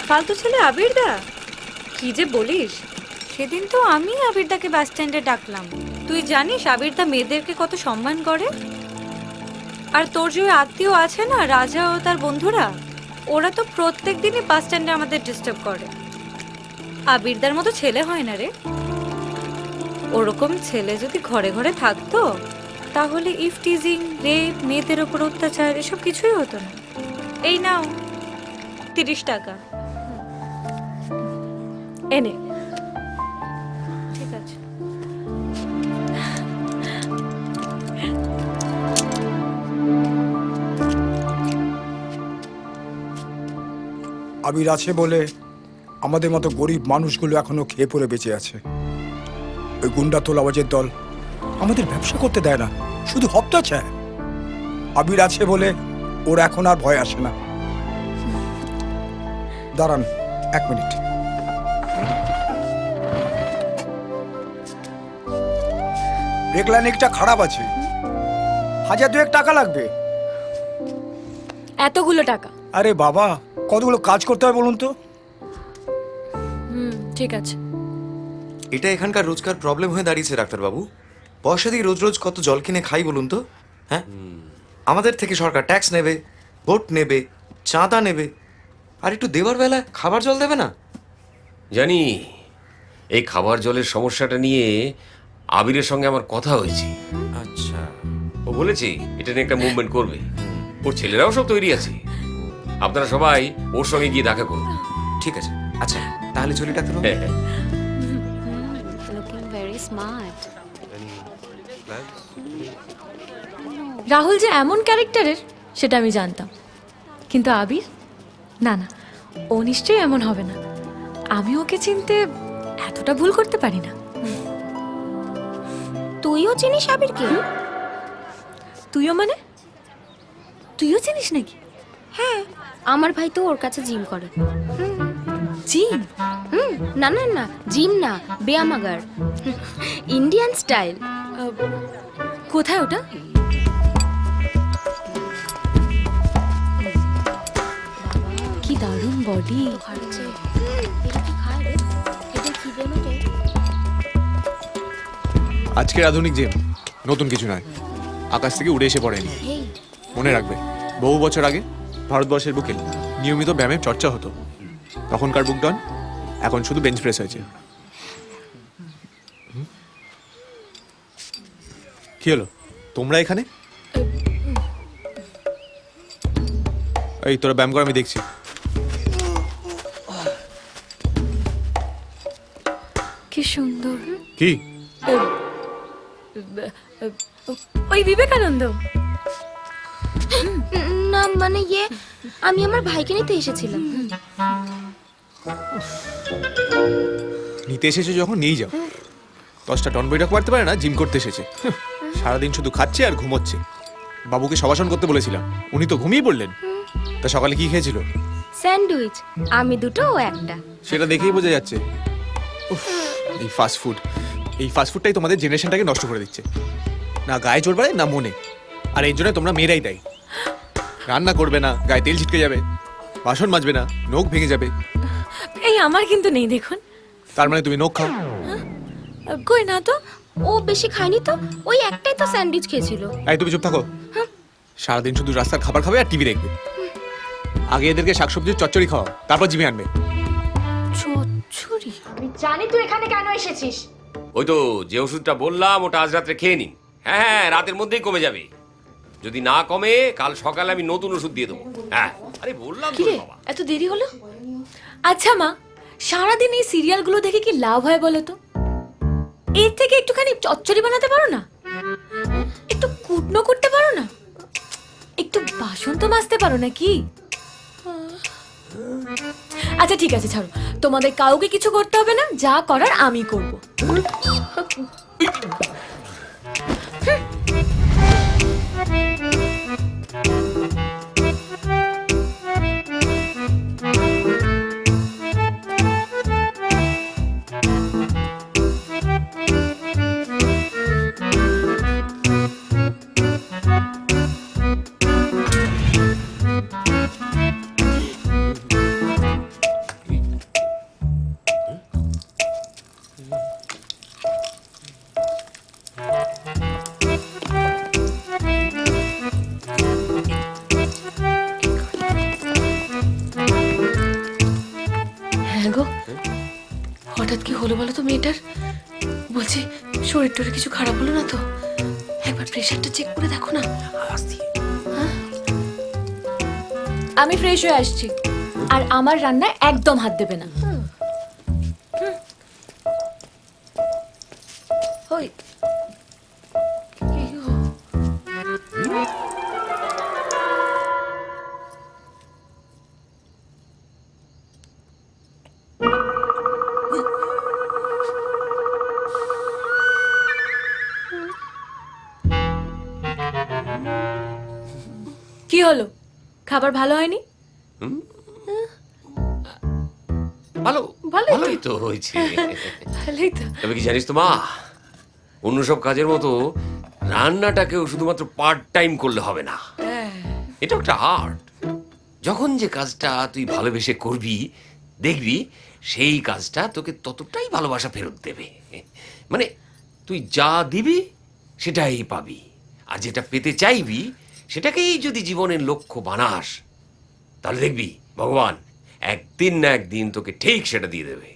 ফালতু ছেলে আবিরদা, কি যে বলিস। সেদিন তো আমি আবিরদাকে বাস স্ট্যান্ডে ডাকলাম। তুই জানিস আবিরদা মেয়েদেরকে কত সম্মান করে? আর তোর যে আত্মীয় আছে না, রাজা ও তার বন্ধুরা, ওরা তো প্রত্যেক দিনই বাস স্ট্যান্ডে আমাদের ডিস্টার্ব করে। আবিরদার মতো ছেলে হয় না রে। ওরকম ছেলে যদি ঘরে ঘরে থাকতো তাহলে ইফটিজিং, রেপ, মেয়েদের ওপর অত্যাচার এসব কিছুই হতো না। এই নাও 30 টাকা। এনে। ঠিক আছে। আবির আছে বলে আমাদের মতো গরিব মানুষগুলো এখনো খেয়ে পড়ে বেঁচে আছে। ওই গুন্ডা তোলাবাজের দল আমাদের ব্যবসা করতে দেয় না, শুধু হপ্তা চায়। আবির আছে বলে ওর এখন আর ভয় আসে না। দাঁড়ান 1 মিনিট। রেকলানিকটা খারাপ আছে, 1000-2 টাকা লাগবে। এতগুলো টাকা? আরে বাবা, কতগুলো কাজ করতে হয় বলুন তো। ঠিক আছে। এটা এখানকার রোজকার প্রবলেম হয়ে দাঁড়িয়েছে ডাক্তারবাবু। পয়সা দিয়ে রোজ রোজ কত জল কিনে খাই বলুন তো। হ্যাঁ, আমাদের থেকে সরকার ট্যাক্স নেবে, ভোট নেবে, চাঁদা নেবে, আর একটু দেওয়ার বেলা খাবার জল দেবে না। জানি, এই খাবার জলের সমস্যাটা নিয়ে আবিরের সঙ্গে আমার কথা হয়েছে। আচ্ছা, ও বলেছে এটা নিয়ে একটা মুভমেন্ট করবে। ওর ছেলেরাও সব তৈরি আছে। আপনারা সবাই ওর সঙ্গে গিয়ে দেখা করুন। ঠিক আছে। আচ্ছা, তাহলে চলি ডাক্তারবাবু। হ্যাঁ হ্যাঁ। Looking very smart. রাহুল যে এমন ক্যারেক্টারের সেটা আমি জানতাম, কিন্তু আবির না না, ও নিশ্চয়ই এমন হবে না। আমি ওকে চিনতে এতটা ভুল করতে পারি না। তুইও চিনিস আবিরকে? তুইও মানে? তুইও চিনিস নাকি? হ্যাঁ, আমার ভাই তো ওর কাছে জিম করে। জিম? না না না, জিম না, ব্যায়ামাগার, ইন্ডিয়ান স্টাইল। কোথায় ওটা? কি দারুণ বডি। আজকের আধুনিক জিম নতুন কিছু নয়, আকাশ থেকে উড়ে এসে পড়েনি। মনে রাখবে, বহু বছর আগে ভারতবর্ষের বুকে নিয়মিত ব্যায়ামের চর্চা হতো। তখনকার বুক ডন, এখন শুধু বেঞ্চ প্রেস হয়েছে। কি হলো, তোমরা এখানে? এই তোরা ব্যায়াম কর, আমি দেখছি। কি সুন্দর। কি? ওই বিবেকানন্দ? না মানে আমি আমার ভাইকে নিতে এসেছিলাম। নিতে এসেছে যখন নিয়েই যাও। 10টা টন বই রাখতে পারে না, জিম করতে এসেছে। সারাদিন শুধু খাচ্ছে আর ঘুমোচ্ছে। বাবুকে সবাসন করতে বলেছিলাম, উনি তো ঘুমিয়ে পড়লেন। তা সকালে কি খেয়েছিল? স্যান্ডউইচ, আমি দুটো ও একটা। সেটা দেখেই বোঝা যাচ্ছে। উফ, এই ফাস্ট ফুড, এই ফাস্ট ফুডটাই তোমাদের জেনারেশনটাকে নষ্ট করে দিচ্ছে। না গায়ে জোর বাড়ে, না মনে। আর এই জন্য তোমরা মেয়েরাই দায়ী। রান্না করবে না, গায়ে তেল ছিটকে যাবে, বাসন মাজবে না, নখ ভেঙে যাবে। এই আমার কিন্তু নেই দেখুন। তার মানে তুমি নখ খাও? কই না তো। ও বেশি খায়নি তো, ওই একটাই তো স্যান্ডউইচ খেয়েছিল। এই তুমি চুপ থাকো। সারাদিন শুধু রাস্তার খাবার খাবে আর টিভি দেখবে। আগে এদেরকে শাকসবজির চচ্চড়ি খাওয়াও, তারপর জিমে আনবে। চচ্চড়ি? আমি জানি তুই এখানে কেন এসেছিস। ওই তো যে ওষুধটা বললাম, ওটা আজ রাত্রে খেয়ে নিন। হ্যাঁ হ্যাঁ, রাতের মধ্যেই কমে যাবে। যদি না কমে, কাল সকালে আমি নতুন ওষুধ দিয়ে দেবো। হ্যাঁ, আরে বললাম তো কি রে, বাবা। এত দেরি হলো? আচ্ছা মা, সারাদিন এই সিরিয়ালগুলো দেখে কি লাভ হয় বলো তো? এর থেকে একটুখানি চচ্চড়ি বানাতে পারো না? একটু কুটনো করতে পারো না? একটু বাসন তো মাজতে পারো না কি? আচ্ছা ঠিক আছে, ছাড়ো। তোমাদের কাউকে কিছু করতে হবে না, যা করার আমি করব। হঠাৎ কি হলো বলো তো মেয়েটার? বলছি শরীর টরে কিছু খারাপ হলো না তো? একবার প্রেশারটা চেক করে দেখো না। হ্যাঁ? আমি ফ্রেশ হয়ে আসছি, আর আমার রান্নায় একদম হাত দেবে না। ওই কি হলো? খাবার ভালো হয়নি? ভালো ভালোই তো। ভালোই তো হয়েছে। ভালোই তো। তবে কি জানিস তো মা, অন্য সব কাজের মতো রান্নাটাকেও শুধুমাত্র পার্ট টাইম করলে হবে না। এটা একটা আর্ট। যখন যে কাজটা তুই ভালোবেসে করবি, দেখবি সেই কাজটা তোকে ততটাই ভালোবাসা ফেরত দেবে। মানে তুই যা দিবি সেটাই পাবি, আর যেটা পেতে চাইবি সেটাকেই যদি জীবনের লক্ষ্য বানাস, তাহলে দেখবি ভগবান একদিন না একদিন তোকে ঠিক সেটা দিয়ে দেবে।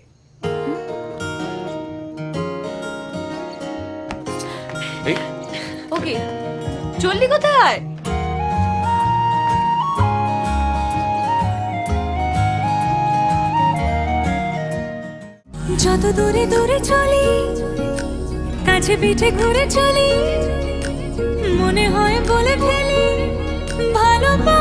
এই, ওকে, চললি কোথায়? যত দূরে দূরে চলি, কাছে পিঠে ঘুরে চলি, মনে হয় বলে ফেলি ভালোবাসি।